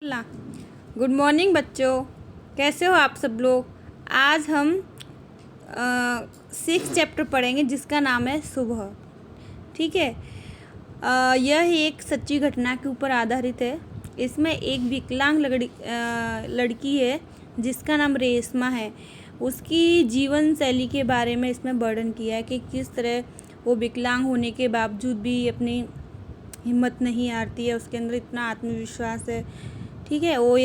ला good morning बच्चों, कैसे हो आप सब लोग। आज हम 6 चैप्टर पढ़ेंगे जिसका नाम है सुबह। ठीक है। यह एक सच्ची घटना के ऊपर आधारित है। इसमें एक विकलांग लड़की है जिसका नाम रेशमा है। उसकी जीवन शैली के बारे में इसमें वर्णन किया है कि किस तरह वो विकलांग होने के बावजूद भी अपनी हिम्मत नहीं हारती है, उसके अंदर इतना आत्मविश्वास है। ठीक है। वो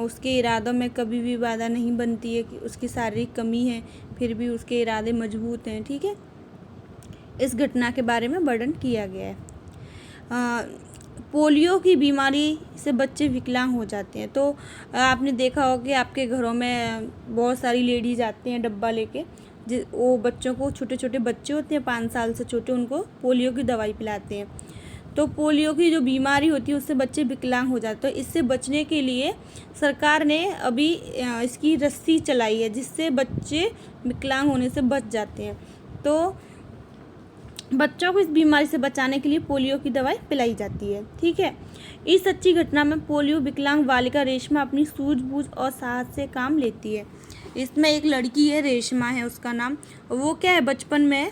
उसके इरादों में कभी भी बाधा नहीं बनती है कि उसकी शारीरिक कमी है फिर भी उसके इरादे मजबूत हैं। ठीक है। इस घटना के बारे में वर्णन किया गया है। पोलियो की बीमारी से बच्चे विकलांग हो जाते हैं। तो आपने देखा होगा कि आपके घरों में बहुत सारी लेडीज आती हैं डब्बा लेके, वो बच्चों को, छोटे छोटे बच्चे होते हैं 5 साल से छोटे, उनको पोलियो की दवाई पिलाते हैं। तो पोलियो की जो बीमारी होती है उससे बच्चे विकलांग हो जाते हैं। तो इससे बचने के लिए सरकार ने अभी इसकी रस्सी चलाई है जिससे बच्चे विकलांग होने से बच जाते हैं। तो बच्चों को इस बीमारी से बचाने के लिए पोलियो की दवाई पिलाई जाती है। ठीक है। इस सच्ची घटना में पोलियो विकलांग बालिका रेशमा अपनी सूझबूझ और साहस से काम लेती है। इसमें एक लड़की है, रेशमा है उसका नाम। वो क्या है, बचपन में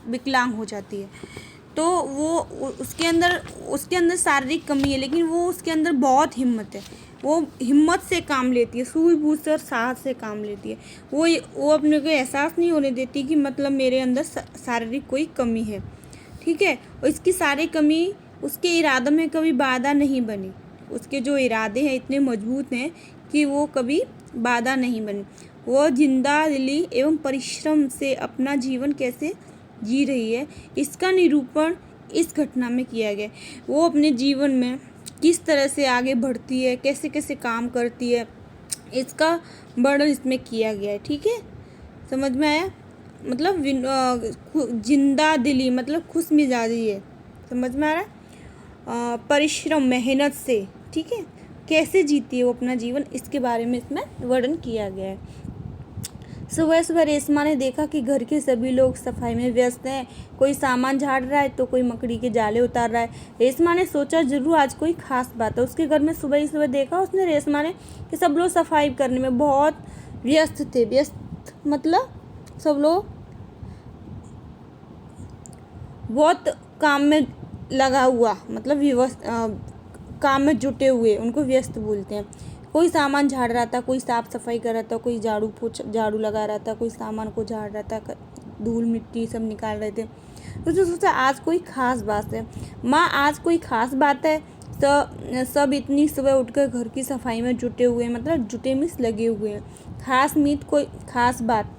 विकलांग हो जाती है। तो वो उसके अंदर शारीरिक कमी है, लेकिन वो उसके अंदर बहुत हिम्मत है। वो हिम्मत से काम लेती है, सूझबूझ से और साहस से काम लेती है। वो अपने को एहसास नहीं होने देती कि मतलब मेरे अंदर शारीरिक कोई कमी है। ठीक है। और इसकी सारी कमी उसके इरादों में कभी बाधा नहीं बनी। उसके जो इरादे हैं इतने मजबूत हैं कि वो कभी बाधा नहीं बनी। वो जिंदा दिली एवं परिश्रम से अपना जीवन कैसे जी रही है, इसका निरूपण इस घटना में किया गया। वो अपने जीवन में किस तरह से आगे बढ़ती है, कैसे कैसे काम करती है, इसका वर्णन इसमें किया गया है। ठीक है। समझ में आया। मतलब जिंदा दिली मतलब खुश मिजाजी है। समझ में आ रहा है। परिश्रम, मेहनत से, ठीक है, कैसे जीती है वो अपना जीवन, इसके बारे में इसमें वर्णन किया गया है। सुबह सुबह रेशमा ने देखा कि घर के सभी लोग सफाई में व्यस्त हैं। कोई सामान झाड़ रहा है तो कोई मकड़ी के जाले उतार रहा है। रेशमा ने सोचा जरूर आज कोई खास बात है। उसके घर में सुबह ही सुबह देखा उसने, रेशमा ने, कि सब लोग सफाई करने में बहुत व्यस्त थे। व्यस्त मतलब सब लोग बहुत काम में लगा हुआ, मतलब काम में जुटे हुए, उनको व्यस्त बोलते हैं। कोई सामान झाड़ रहा था, कोई साफ सफाई कर रहा था, कोई झाड़ू लगा रहा था, कोई सामान को झाड़ रहा था, धूल मिट्टी सब निकाल रहे थे। तो सोचा आज कोई खास बात है। माँ, आज कोई खास बात है। तो सब इतनी सुबह उठकर घर की सफाई में जुटे हुए हैं, मतलब जुटे मीन्स लगे हुए हैं। खास मीत कोई खास बात,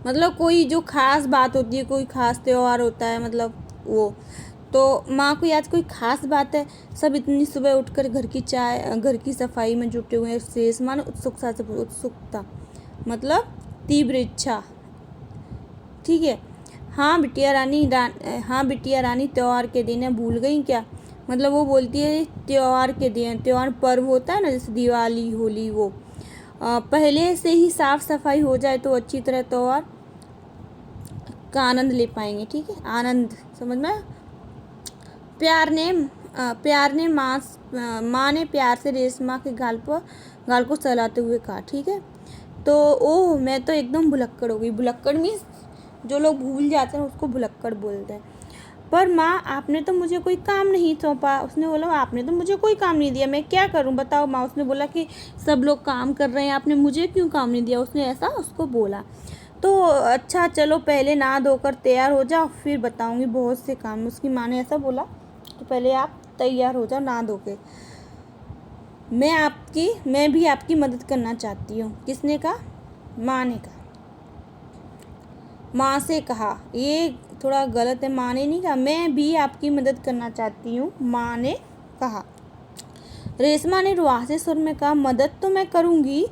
मतलब कोई जो खास बात होती है, कोई खास त्यौहार होता है, मतलब वो। तो माँ को आज कोई खास बात है। सब इतनी सुबह उठकर घर की सफाई में जुटे हुए हैं। रेशमा ने उत्सुकता मतलब तीव्र इच्छा। ठीक है। हाँ बिटिया रानी, त्योहार के दिन है, भूल गई क्या। मतलब वो बोलती है त्योहार के दिन, त्योहार पर्व होता है ना, जैसे दिवाली, होली, वो पहले से ही साफ सफाई हो जाए तो अच्छी तरह त्योहार का आनंद ले पाएंगे। ठीक है। आनंद, समझ में। प्यार ने माँ ने प्यार से रेशमा के गाल को सहलाते हुए कहा। ठीक है। तो ओह, मैं तो एकदम भुलक्कड़ हो गई। भुलक्कड़ मीन्स जो लोग भूल जाते हैं उसको भुलक्कड़ बोलते हैं। पर माँ, आपने तो मुझे कोई काम नहीं सौंपा। उसने बोला आपने तो मुझे कोई काम नहीं दिया, मैं क्या करूँ बताओ माँ। उसने बोला कि सब लोग काम कर रहे हैं, आपने मुझे क्यों काम नहीं दिया। उसने ऐसा उसको बोला। तो अच्छा चलो पहले नहा धोकर तैयार हो जाओ, फिर बताऊँगी बहुत से काम। उसकी माँ ने ऐसा बोला। तो पहले आप तैयार हो जाओ नहा धो के। मैं भी आपकी मदद करना चाहती हूँ। किसने कहा? माँ ने कहा। माँ से कहा, ये थोड़ा गलत है। माँ ने नहीं कहा, मैं भी आपकी मदद करना चाहती हूँ, माँ ने कहा। रेशमा ने रुआसे सुर में कहा, मदद तो मैं करूँगी,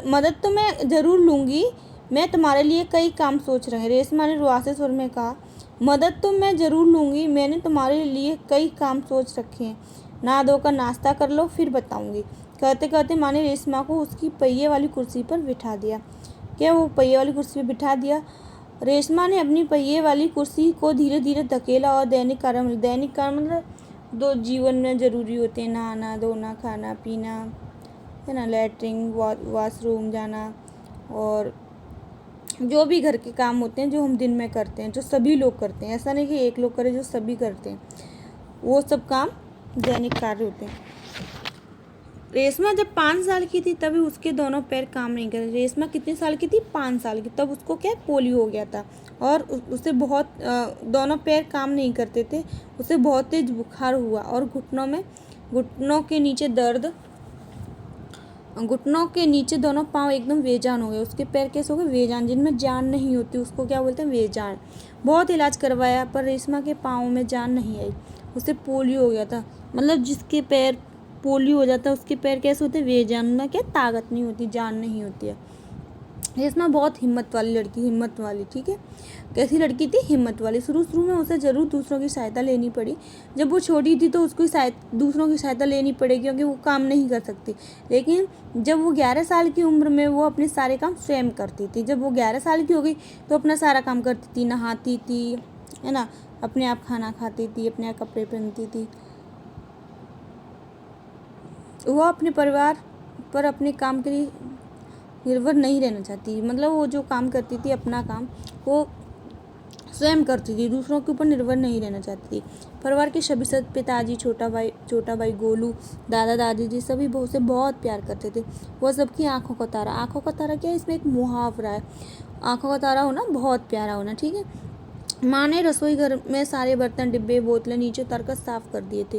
मदद तो मैं ज़रूर लूँगी, मैं तुम्हारे लिए कई काम सोच रहे हैं। रेशमा ने रुआसे सुर में कहा, मदद तो मैं ज़रूर लूँगी, मैंने तुम्हारे लिए कई काम सोच रखे हैं। नहा धोकर नाश्ता कर लो, फिर बताऊँगी। कहते कहते माँ ने रेशमा को उसकी पहिए वाली कुर्सी पर बिठा दिया। क्या वो पहिए वाली कुर्सी पर बिठा दिया? रेशमा ने अपनी पहिए वाली कुर्सी को धीरे धीरे धकेला और दैनिक कार्य मतलब दो जीवन में ज़रूरी होते हैं, नहाना धोना खाना पीना, है ना, लैट्रिन वॉशरूम जाना, और जो भी घर के काम होते हैं जो हम दिन में करते हैं, जो सभी लोग करते हैं, ऐसा नहीं कि एक लोग करे, जो सभी करते हैं, वो सब काम दैनिक कार्य होते हैं। रेशमा जब 5 साल की थी तभी उसके दोनों पैर काम नहीं कर रहे। रेशमा कितने साल की थी? 5 साल की। तब उसको क्या पोलियो हो गया था और उसे बहुत दोनों पैर काम नहीं करते थे। उसे बहुत तेज बुखार हुआ और घुटनों के नीचे दर्द, घुटनों के नीचे दोनों पाँव एकदम बेजान हो गए। उसके पैर कैसे हो गए? बेजान, जिनमें जान नहीं होती उसको क्या बोलते हैं? बेजान। बहुत इलाज करवाया पर रेशमा के पाँव में जान नहीं आई। उसे पोलियो हो गया था। मतलब जिसके पैर पोलियो हो जाता है उसके पैर कैसे होते हैं? बेजान। उनमें क्या ताकत नहीं होती, जान नहीं होती है। रेशमा बहुत हिम्मत वाली लड़की, हिम्मत वाली, ठीक है। कैसी लड़की थी? हिम्मत वाली। शुरू में उसे ज़रूर दूसरों की सहायता लेनी पड़ी। जब वो छोटी थी तो उसको दूसरों की सहायता लेनी पड़ेगी क्योंकि वो काम नहीं कर सकती। लेकिन जब वो 11 साल की उम्र में वो अपने सारे काम स्वयं करती थी। जब वो 11 साल की हो गई तो अपना सारा काम करती थी, नहाती थी, है ना, अपने आप खाना खाती थी, अपने आप कपड़े पहनती थी। वो अपने परिवार पर अपने काम के लिए निर्भर नहीं रहना चाहती। मतलब वो जो काम करती थी अपना काम वो स्वयं करती थी, दूसरों के ऊपर निर्भर नहीं रहना चाहती थी। परिवार के सभी सदस्य, पिताजी, छोटा भाई गोलू, दादा दादी जी, सभी उसे बहुत प्यार करते थे। वह सबकी आंखों का तारा। आंखों का तारा क्या है? इसमें एक मुहावरा है। आंखों का तारा होना, बहुत प्यारा होना, ठीक है। माँ ने रसोई घर में सारे बर्तन डिब्बे बोतलें नीचे उतर कर साफ कर दिए थे।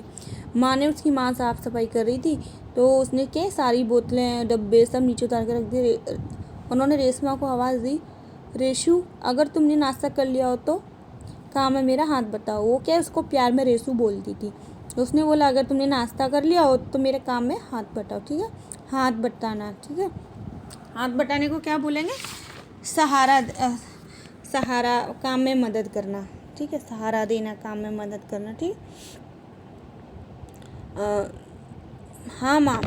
उसकी माँ साफ सफाई कर रही थी तो उसने क्या सारी बोतलें डब्बे सब नीचे उतार कर रख दिए। उन्होंने रेशमा को आवाज़ दी, रेशु अगर तुमने नाश्ता कर लिया हो तो काम है मेरा, हाथ बताओ। वो क्या उसको प्यार में रेशु बोलती थी। उसने बोला अगर तुमने नाश्ता कर लिया हो तो मेरे काम में हाथ बटाओ, ठीक है। हाथ बटाना, ठीक है। हाथ बटाने को क्या बोलेंगे? सहारा, काम में मदद करना, ठीक है। सहारा देना, काम में मदद करना, ठीक। हाँ माँ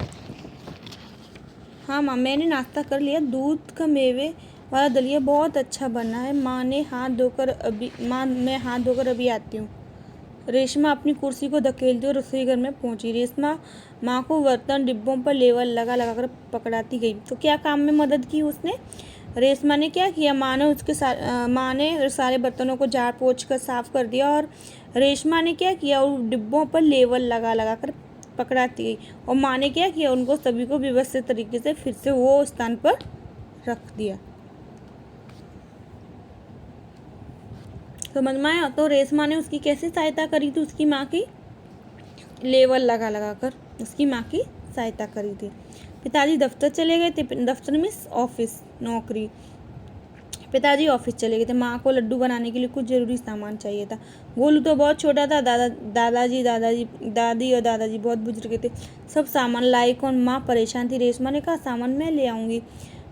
मैंने नाश्ता कर लिया। दूध का मेवे वाला दलिया बहुत अच्छा बना है। माँ मैं हाथ धोकर अभी आती हूँ। रेशमा अपनी कुर्सी को धकेलती हुए रसोई घर में पहुंची। रेशमा माँ को बर्तन डिब्बों पर लेवल लगा कर पकड़ाती गई। तो क्या काम में मदद की उसने? रेशमा ने क्या किया? माँ ने सारे बर्तनों को झाड़ पोंछ कर साफ कर दिया और रेशमा ने क्या किया? उन डिब्बों पर लेवल लगा कर पकड़ाती गई। और माँ ने क्या किया? उनको सभी को व्यवस्थित तरीके से फिर से वो स्थान पर रख दिया। समझ में आया? तो रेशमा ने उसकी कैसे सहायता करी थी? उसकी माँ की लेवल लगा कर उसकी माँ की सहायता करी थी। पिताजी दफ्तर चले गए थे। दफ्तर में ऑफिस, नौकरी। पिताजी ऑफिस चले गए थे। माँ को लड्डू बनाने के लिए कुछ ज़रूरी सामान चाहिए था। गोलू तो बहुत छोटा था। दादी और दादाजी बहुत बुजुर्ग थे। सब सामान लाए कौन? माँ परेशान थी। रेशमा ने कहा सामान मैं ले आऊँगी,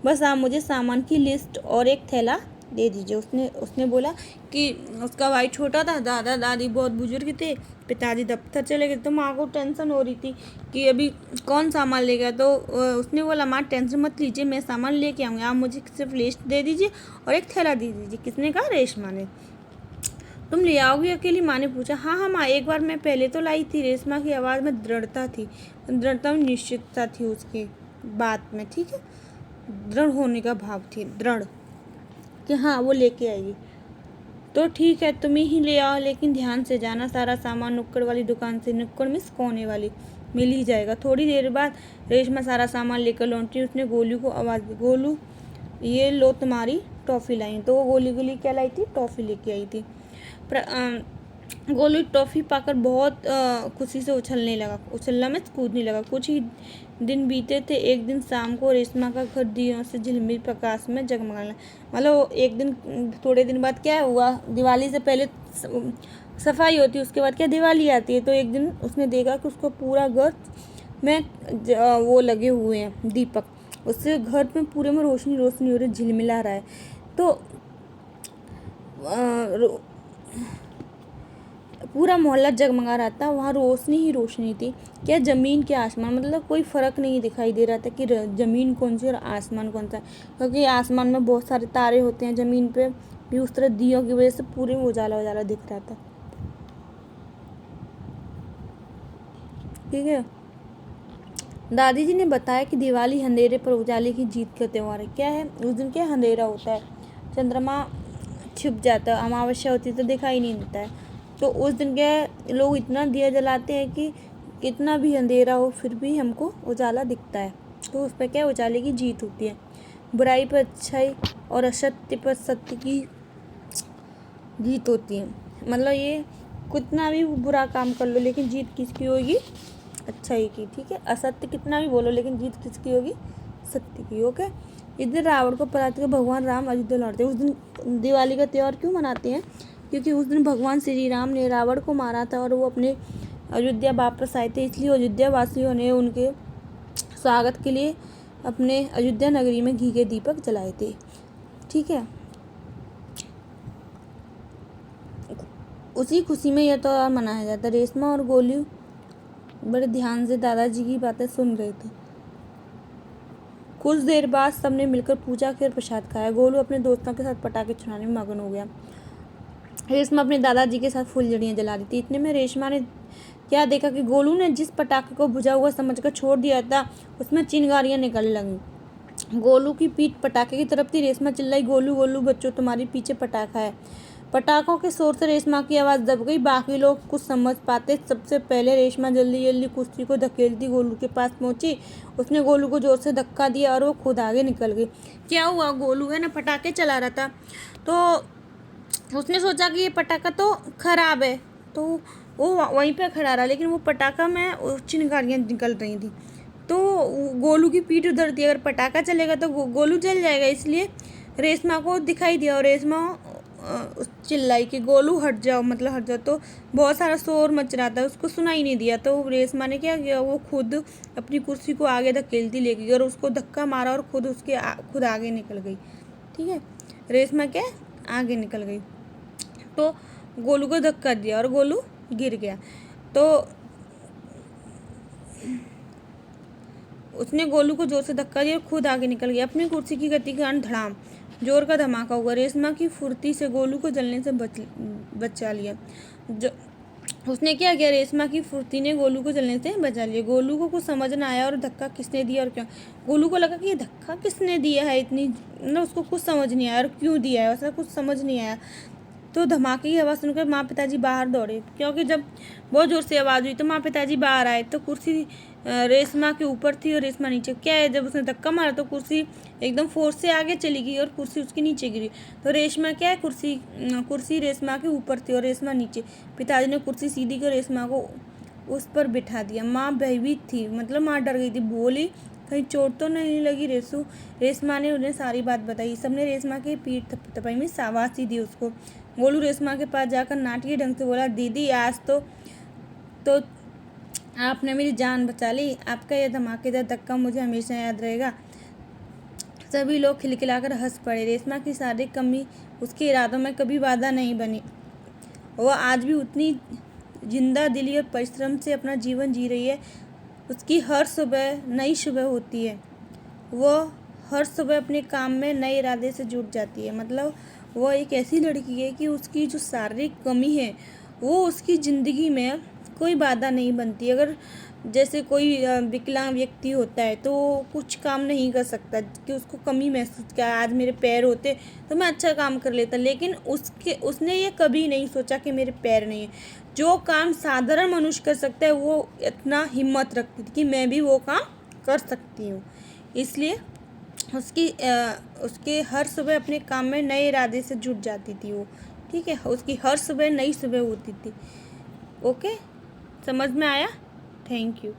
बस आप मुझे सामान की लिस्ट और एक थैला दे दीजिए। उसने बोला कि उसका भाई छोटा था, दादा दादी बहुत बुजुर्ग थे, पिताजी दफ्तर चले गए। तो माँ को टेंशन हो रही थी कि अभी कौन सामान ले गया। तो उसने बोला माँ टेंशन मत लीजिए, मैं सामान लेके आऊँगी, आप मुझे सिर्फ लिस्ट दे दीजिए और एक थैला दे दीजिए। किसने कहा? रेशमा ने। तुम ले आओगी अकेली? माँ ने पूछा। हाँ माँ, एक बार मैं पहले तो लाई थी। रेशमा की आवाज़ में दृढ़ता थी, दृढ़ता में निश्चितता थी उसकी बात में, ठीक है। दृढ़ होने का भाव थी, दृढ़ कि हाँ वो लेके आएगी। तो ठीक है तुम ही ले आओ, लेकिन ध्यान से जाना। सारा सामान नुक्कड़ वाली दुकान से, नुक्कड़ मिस कोने वाली, मिल ही जाएगा। थोड़ी देर बाद रेशमा सारा सामान लेकर लौटी। उसने गोलू को आवाज़ दी, गोलू ये लो तुम्हारी टॉफ़ी लाई। तो वो गोली क्या लाई थी? टॉफ़ी लेके आई थी। गोलू टॉफ़ी पाकर बहुत खुशी से उछलना में कूदने लगा। कुछ ही दिन बीते थे। एक दिन शाम को रेशमा का घर दियों से झिलमिल प्रकाश में जगमगाने लगा। मतलब एक दिन, थोड़े दिन बाद क्या हुआ? दिवाली से पहले सफाई होती है, उसके बाद क्या दिवाली आती है। तो एक दिन उसने देखा कि उसको पूरा घर में वो लगे हुए हैं दीपक। उससे घर में पूरे में रोशनी हो रही, झिलमिला रहा है। तो पूरा मोहल्ला जगमगा रहा था। वहाँ रोशनी ही रोशनी थी। क्या ज़मीन क्या आसमान, मतलब कोई फ़र्क नहीं दिखाई दे रहा था कि ज़मीन कौन सी और आसमान कौन सा है, क्योंकि आसमान में बहुत सारे तारे होते हैं, ज़मीन पे भी उस तरह दियों की वजह से पूरे में उजाला दिख रहा था। ठीक है। दादी जी ने बताया कि दिवाली अंधेरे पर उजाले की जीत का त्यौहार है। क्या है उस दिन? क्या अंधेरा होता है, चंद्रमा छिप जाता है, अमावस्या होती है तो दिखाई नहीं देता है। तो उस दिन क्या लोग इतना दिया जलाते हैं कि कितना भी अंधेरा हो फिर भी हमको उजाला दिखता है। तो उस पर क्या उजाले की जीत होती है। बुराई पर अच्छाई और असत्य पर सत्य की जीत होती है। मतलब ये कितना भी बुरा काम कर लो लेकिन जीत किसकी होगी? अच्छाई की। ठीक है, असत्य कितना भी बोलो लेकिन जीत किसकी होगी? सत्य की। ओके। इस दिन रावण को पराजित कर भगवान राम अयोध्या लौटते हैं। उस दिन दिवाली का त्यौहार क्यों मनाते हैं? क्योंकि उस दिन भगवान श्री राम ने रावण को मारा था और वो अपने अयोध्या वापस आए थे। इसलिए अयोध्या वासियों ने उनके स्वागत के लिए अपने अयोध्या नगरी में घी के दीपक जलाए थे। ठीक है, उसी खुशी में यह त्यौहार मनाया जाता है। रेशमा और गोलू बड़े ध्यान से दादाजी की बातें सुन रहे थे। कुछ देर बाद सबने मिलकर पूजा की और प्रसाद खाया। गोलू अपने दोस्तों के साथ पटाखे छुड़ाने में मगन हो गया। रेशमा अपने दादाजी के साथ फुलझड़ियाँ जला रही थी। इतने में रेशमा ने क्या देखा कि गोलू ने जिस पटाखे को बुझा हुआ समझकर छोड़ दिया था उसमें चिंगारियाँ निकलने लगीं। गोलू की पीठ पटाखे की तरफ थी। रेशमा चिल्लाई, गोलू गोलू बच्चों, तुम्हारे पीछे पटाखा है। पटाखों के शोर से रेशमा की आवाज़ दब गई। बाकी लोग कुछ समझ पाते सबसे पहले रेशमा जल्दी जल्दी कुर्सी को धकेलती गोलू के पास पहुंची। उसने गोलू को जोर से धक्का दिया और वो खुद आगे निकल गई। क्या हुआ? गोलू है ना पटाखे चला रहा था तो उसने सोचा कि ये पटाखा तो खराब है, तो वो वहीं पे खड़ा रहा, लेकिन वो पटाखा में चिंगारियाँ निकल रही थी। तो गोलू की पीठ उधर थी, अगर पटाखा चलेगा तो गोलू जल जाएगा। इसलिए रेशमा को दिखाई दिया और रेशमा चिल्लाई कि गोलू हट जाओ, मतलब हट जाओ। तो बहुत सारा शोर मच रहा था, उसको सुनाई नहीं दिया। तो रेशमा ने क्या किया, वो खुद अपनी कुर्सी को आगे धकेलती ले गई और उसको धक्का मारा और खुद आगे निकल गई। ठीक है, रेशमा क्या आगे निकल गई तो गोलू को धक्का दिया और गोलू गिर गया। तो उसने गोलू को जोर से धक्का दिया और खुद आगे निकल गया। अपनी कुर्सी की गति के कारण धड़ाम जोर का धमाका हुआ। रेशमा की फुर्ती से गोलू को जलने से बचा लिया। जो उसने क्या किया, रेशमा की फुर्ती ने गोलू को जलने से बचा लिया। गोलू को कुछ समझ ना आया और धक्का किसने दिया और क्यों। गोलू को लगा कि ये धक्का किसने दिया है, इतनी मतलब उसको कुछ समझ नहीं आया और क्यों दिया है, वैसा कुछ समझ नहीं आया। तो धमाके की आवाज़ सुनकर माँ पिताजी बाहर दौड़े, क्योंकि जब बहुत ज़ोर से आवाज़ हुई तो माँ पिताजी बाहर आए। तो कुर्सी रेशमा के ऊपर थी और रेशमा नीचे। क्या है, जब उसने धक्का मारा तो कुर्सी एकदम फोर्स से आगे चली गई और कुर्सी उसके नीचे गिरी। तो रेशमा क्या है, कुर्सी रेशमा के ऊपर थी और रेशमा नीचे। पिताजी ने कुर्सी सीधी कर रेशमा को उस पर बिठा दिया। माँ भयभीत थी, मतलब माँ डर गई थी। बोली, कहीं चोट तो नहीं लगी रेशू? रेशमा ने उन्हें सारी बात बताई। सबने रेशमा की पीठ थपथपाई में शाबाशी दी उसको। गोलू रेशमा के पास जाकर नाटकीय ढंग से बोला, दीदी आज तो आपने मेरी जान बचा ली। आपका यह धमाकेदार धक्का मुझे हमेशा याद रहेगा। सभी लोग खिलखिलाकर हंस पड़े। रेशमा की शारीरिक कमी उसके इरादों में कभी बाधा नहीं बनी। वह आज भी उतनी जिंदा दिली और परिश्रम से अपना जीवन जी रही है। उसकी हर सुबह नई सुबह होती है। वह हर सुबह अपने काम में नए इरादे से जुट जाती है। मतलब वह एक ऐसी लड़की है कि उसकी जो शारीरिक कमी है वो उसकी ज़िंदगी में कोई बाधा नहीं बनती। अगर जैसे कोई विकलांग व्यक्ति होता है तो कुछ काम नहीं कर सकता कि उसको कमी महसूस किया, आज मेरे पैर होते तो मैं अच्छा काम कर लेता, लेकिन उसने ये कभी नहीं सोचा कि मेरे पैर नहीं है। जो काम साधारण मनुष्य कर सकता है वो इतना हिम्मत रखती थी कि मैं भी वो काम कर सकती हूँ। इसलिए उसके हर सुबह अपने काम में नए इरादे से जुट जाती थी वो। ठीक है, उसकी हर सुबह नई सुबह होती थी। ओके, समझ में आया? Thank you.